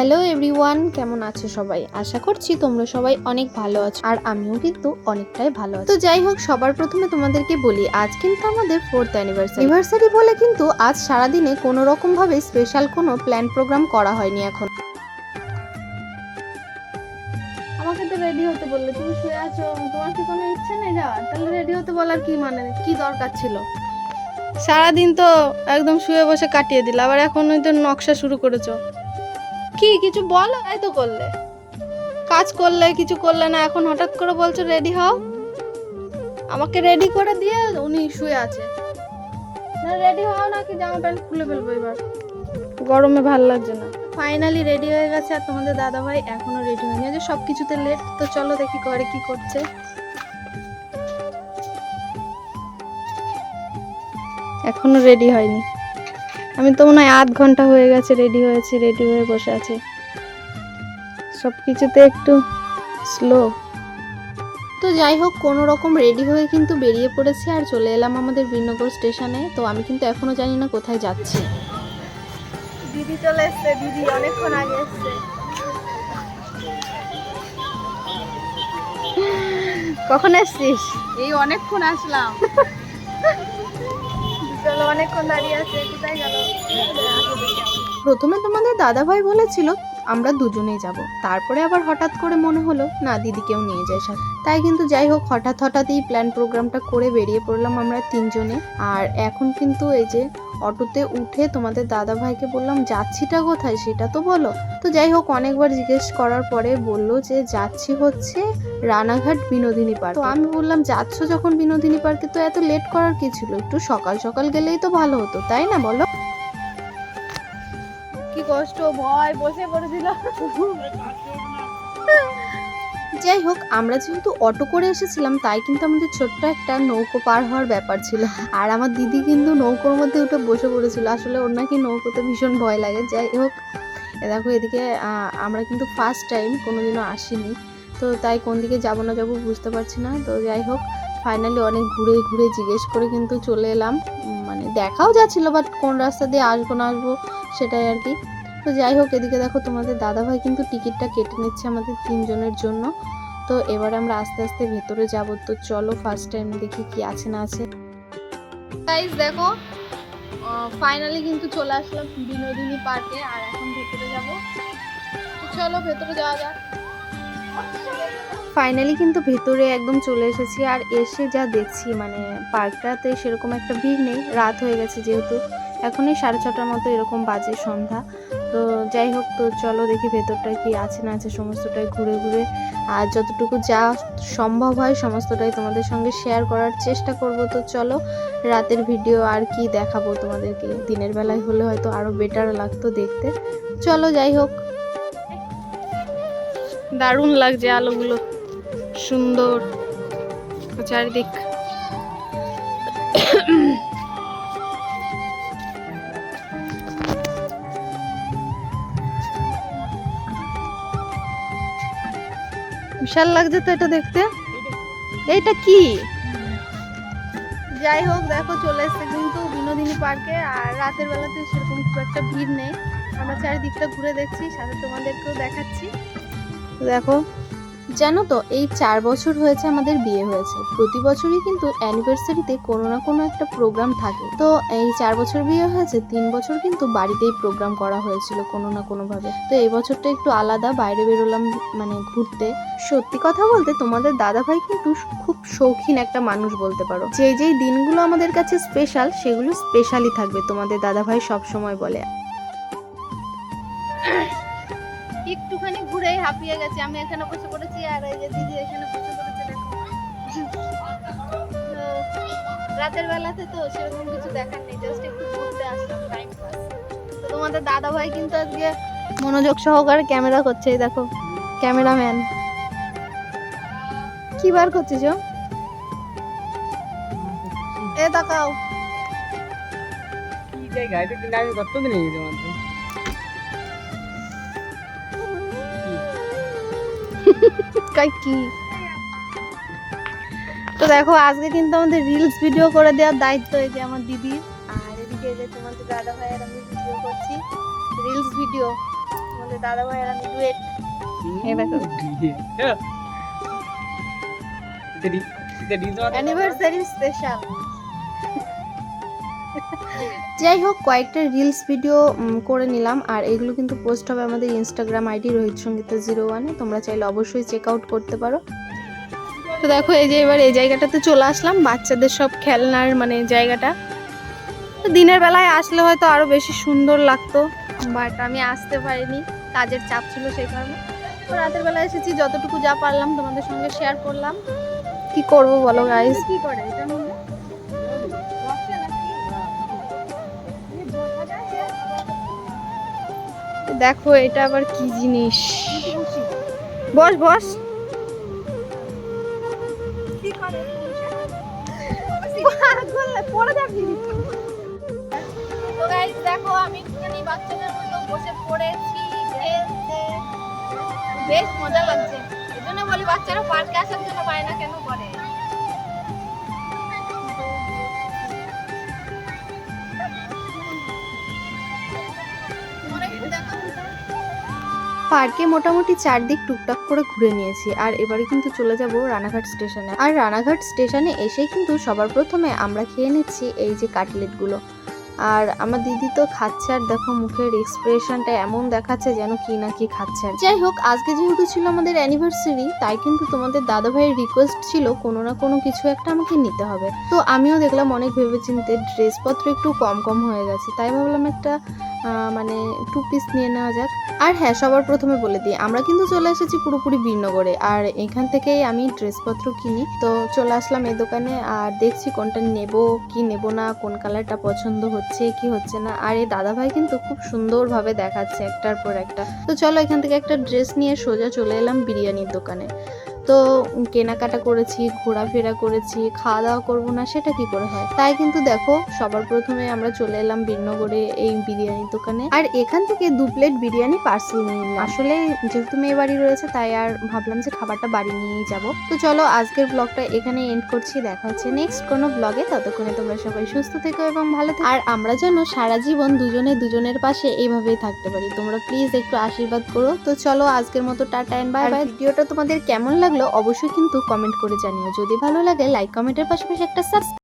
Hello everyone, কেমন আছো সবাই? আশা করছি তোমরা সবাই অনেক ভালো আছো, আর আমিও কিন্তু অনেকটাই ভালো আছি। তো যাই হোক, সবার প্রথমে তোমাদেরকে বলি, আজ কিন্তু আমাদের 4th অ্যানিভার্সারি বলে কিন্তু আজ সারাদিনে কোনো রকম ভাবে স্পেশাল কোনো প্ল্যান প্রোগ্রাম করা হয়নি। এখন আমাকে তো রেডি হতে বললে, তুমি শুয়ে আছো, তোমার কি কোনো ইচ্ছে নেই যাওয়ার? তাহলে রেডি হতে বলার কি মানে, কি দরকার ছিল? সারাদিন তো একদম শুয়ে বসে কাটিয়ে দিলে, আবার এখন ওই তো নকশা শুরু করেছো। কি কিছু বলো, তাই তো করলে, কাজ করলে কিছু করলে না, এখন হঠাৎ করে বলছো রেডি হও। আমাকে রেডি করে দিয়ে উনি শুয়ে আছে। না রেডি হও, নাকি জামা প্যান্ট খুলে ফেলবো এবার? গরমে ভালো লাগছে না। ফাইনালি রেডি হয়ে গেছে, আর তোমাদের দাদা ভাই এখনো রেডি হয়নি, যে সবকিছুতে লেট। তো চলো দেখি ঘরে কি করছে। এখনো রেডি হয়নি। আমি তো মনে হয় আধ ঘন্টা হয়ে গেছে রেডি হয়েছে, রেডি হয়ে বসে আছে। সবকিছুতে একটু স্লো। তো যাই হোক, কোনো রকম রেডি হয়ে কিন্তু বেরিয়ে পড়েছি আর চলে এলাম আমাদের বিনগর স্টেশনে। তো আমি কিন্তু এখনো জানি না কোথায় যাচ্ছি। দিদি চলে এসছে, দিদি অনেকক্ষণ আগে এসছে। কখন এসছিস? এই অনেকক্ষণ আসলাম। চলো, অনেকক্ষণ দাঁড়িয়ে আছে, কোথায় গেল? প্রথমে তোমাদের দাদা ভাই বলেছিল আমরা দুজনেই যাব, তারপরে আবার হঠাৎ করে মনে হলো না, দিদিকেও নিয়ে যায় সাথে। তাই কিন্তু যাই হোক, হঠাৎই প্ল্যান প্রোগ্রামটা করে বেরিয়ে পড়লাম আমরা তিনজনে। আর এখন কিন্তু এই যে অটোতে উঠে তোমাদের দাদা ভাইকে বললাম যাচ্ছিটা কোথায় সেটা তো বলো। তো যাই হোক, অনেকবার জিজ্ঞেস করার পরে বললো যে যাচ্ছি হচ্ছে রানাঘাট বিনোদিনী পার্ক। তো আমি বললাম যাচ্ছ যখন বিনোদিনী পার্কে, তো এত লেট করার কি ছিল? একটু সকাল সকাল গেলেই তো ভালো হতো, তাই না বলো? কি কষ্ট, ভয় বসে পড়েছিল। যাই হোক, আমরা যেহেতু অটো করে এসেছিলাম, তাই কিন্তু আমাদের ছোট্ট একটা নৌকো পার হওয়ার ব্যাপার ছিল। আর আমার দিদি কিন্তু নৌকোর মধ্যে উঠে বসে পড়েছিল। আসলে ওর নাকি নৌকোতে ভীষণ ভয় লাগে। যাই হোক, দেখো এদিকে আমরা কিন্তু ফার্স্ট টাইম, কোনোদিনও আসিনি, তো তাই কোন দিকে যাবো না যাবো বুঝতে পারছি না। তো যাই হোক, ফাইনালি অনেক ঘুরে ঘুরে জিজ্ঞেস করে কিন্তু চলে এলাম। মানে দেখাও যাচ্ছিল, বাট কোন রাস্তা দিয়ে আসবো না আসবো সেটাই আর কি। তো যাই হোক, এদিকে দেখো তোমাদের দাদাভাই কিন্তু টিকিটটা কেটে নিচ্ছে আমাদের তিনজনের জন্য। তো এবার আমরা আস্তে আস্তে ভেতরে যাব। তো চলো ফার্স্ট টাইম দেখি কি আছে না আছে। গাইস দেখো, ফাইনালি কিন্তু চলে আসলাম বিনোদিনী পার্কে, আর এখন ভেতরে যাব। তো চলো ভেতরে যাওয়া যাক। ফাইনালি কিন্তু ভেতরে একদম চলে এসেছি, আর এসে যা দেখছি, মানে পার্কটাতে সেরকম একটা ভিড় নেই, রাত হয়ে গেছে যেহেতু, এখনই 6:30টার মতো এরকম বাজে, সন্ধ্যা। তো যাই হোক, তো চলো দেখি ভেতরটায় কি আছে না আছে, সমস্তটাই ঘুরে ঘুরে আর যতটুকু যা সম্ভব হয় সমস্তটাই তোমাদের সঙ্গে শেয়ার করার চেষ্টা করব। তো চলো, রাতের ভিডিও আর কি দেখাবো তোমাদেরকে, দিনের বেলায় হলে হয়তো আরো বেটার লাগতো দেখতে। চলো যাই হোক, দারুণ লাগছে আলোগুলো, সুন্দর চারিদিক। বিশাল লাগছে তো এটা দেখতে। এইটা কি? যাই হোক, দেখো চলে এসছে কিন্তু বিনোদিনী পার্কে, আর রাতের বেলাতে সেরকম খুব একটা ভিড় নেই। আমরা চারিদিকটা ঘুরে দেখছি, সাথে তোমাদেরকেও দেখাচ্ছি। দেখো, জানো তো এই 4 বছর হয়েছে আমাদের বিয়ে হয়েছে। প্রতি বছরই কিন্তু অ্যানিভার্সারিতে কোনো না কোনো একটা প্রোগ্রাম থাকে। তো এই 4 বছর বিয়ে হয়েছে, 3 বছর কিন্তু বাড়িতেই প্রোগ্রাম করা হয়েছিল কোনো না কোনো ভাবে। তো এই বছরটা একটু আলাদা, বাইরে বেরোলাম মানে ঘুরতে। সত্যি কথা বলতে তোমাদের দাদা ভাই কিন্তু খুব শৌখিন একটা মানুষ বলতে পারো। যেই দিনগুলো আমাদের কাছে স্পেশাল, সেগুলো স্পেশালই থাকবে, তোমাদের দাদা ভাই সব সময় বলে। একটুখানি ঘুরেই হাঁপিয়ে গেছি, আমি এখানে বসে পড়েছি, আর এই যে দিদি এখানে বসে পড়েছে। দেখো, রাতের বেলাতে তো সেরকম কিছু দেখার নেই, জাস্ট একটু ঘুরতে আসলাম, টাইম পাস। তো তোমাদের দাদা ভাই কিন্তু আজকে মনোযোগ সহকারে ক্যামেরা করছে। এই দেখো, ক্যামেরাম্যান। কি বার করছিস? এ তাকাও। কি জায়গা এটা? কিন্তু আমি কতদিন এই তোমাদের কি? তো দেখো, আজকে কিন্তু আমাদের রিলস ভিডিও করে দেওয়ার দায়িত্ব এই যে আমার দিদির, আর এদিকে যে তোমাদের দাদা ভাইয়ের আমি ভিডিও করছি, রিলস ভিডিও। তোমাদের বলে দাদা ভাই আর আমি ডুয়েট। এই দেখো অ্যানিভার্সারি স্পেশাল। যাই হোক, কয়েকটা রিলস ভিডিও করে নিলাম, আর এগুলো কিন্তু পোস্ট হবে আমাদের ইনস্টাগ্রাম আইডি রোহিত সঙ্গীতা 01-এ। তোমরা চাইলে অবশ্যই চেক আউট করতে পারো। তো দেখো এই যে এবার এই জায়গাটাতে চলে আসলাম, বাচ্চাদের সব খেলনার মানে জায়গাটা। তো দিনের বেলায় আসলে হয়তো আরো বেশি সুন্দর লাগতো, বাট আমি আসতে পারিনি, কাজের চাপ ছিল সেই কারণে। তো রাতের বেলা এসেছি, যতটুকু যা পারলাম তোমাদের সঙ্গে শেয়ার করলাম। কি করবো বলো গাইস? কি করে এটা মধ্যে দেখো এটা আবার কি জিনিস। বস বস। পড়ে যাবি। তো গাইস দেখো আমি একটুখানি বাচ্চাদের মতো বসে পড়েছি খেলতে, বেশ মজা লাগছে। এজন্য বলি বাচ্চারা পার্কে আসার জন্য বায়না কেন করে। পার্কে মোটামুটি চারদিক টুকটাক করে ঘুরে নিয়েছি, আর এবারে কিন্তু চলে যাব রানাঘাট স্টেশনে। আর রানাঘাট স্টেশনে এসেই কিন্তু সবার প্রথমে আমরা খেয়ে নিচ্ছি এই যে কাটলেটগুলো। আর আমার দিদি তো খাচ্ছে, আর দেখো মুখের এক্সপ্রেশনটা এমন দেখাচ্ছে যেন কি না কি খাচ্ছে। যাই হোক, আজকে যেহেতু ছিল আমাদের অ্যানিভার্সারি, তাই কিন্তু তোমাদের দাদা ভাইয়ের রিকোয়েস্ট ছিল কোনো না কোনো কিছু একটা আমাকে নিতে হবে। তো আমিও দেখলাম অনেক ভেবেচিন্তে ড্রেসপত্র একটু কম কম হয়ে গেছে, তাই ভাবলাম একটা মানে 2 পিস নিয়ে নেওয়া যাক। আর হ্যাঁ, সবার প্রথমে বলে দিই আমরা কিন্তু চলে এসেছি পুরোপুরি বীরনগরে, আর এখান থেকেই আমি ড্রেসপত্র কিনি। তো চলে আসলাম এই দোকানে, আর দেখছি কোনটা নেব কি নেব না, কোন কালারটা পছন্দ হচ্ছে কি হচ্ছে না। আর এই দাদা ভাই কিন্তু খুব সুন্দরভাবে দেখাচ্ছে একটার পর একটা। তো চলো এখান থেকে একটা ড্রেস নিয়ে সোজা চলে এলাম বিরিয়ানির দোকানে। তো কেনাকাটা করেছি, ঘোরাফেরা করেছি, খাওয়া দাওয়া করবো না সেটা কি করে হয়। তাই কিন্তু দেখো সবার প্রথমে আমরা চলে এলাম বীরনগরে এই বিরিয়ানির দোকানে, আর এখান থেকে 2 প্লেট বিরিয়ানি পার্সেল নিয়ে নিলাম। আসলে যেহেতু মেয়ে বাড়ি রয়েছে তাই আর ভাবলাম যে খাবারটা বাড়ি নিয়েই যাব। তো চলো আজকের ব্লগটা এখানে এন্ড করছি, দেখা হচ্ছে নেক্সট কোনো ব্লগে। ততক্ষণে তোমরা সবাই সুস্থ থেকো এবং ভালো থেকো, আর আমরা যেন সারা জীবন দুজনে দুজনের পাশে এইভাবেই থাকতে পারি। তোমরা প্লিজ একটু আশীর্বাদ করো। তো চলো আজকের মতো টাটা এন্ড বাই বাই। ভিডিওটা তোমাদের কেমন লাগলো অবশ্যই কিন্তু কমেন্ট করে জানিও। যদি ভালো লাগে লাইক কমেন্টের পাশাপাশি একটা সাবস্ক্রাইব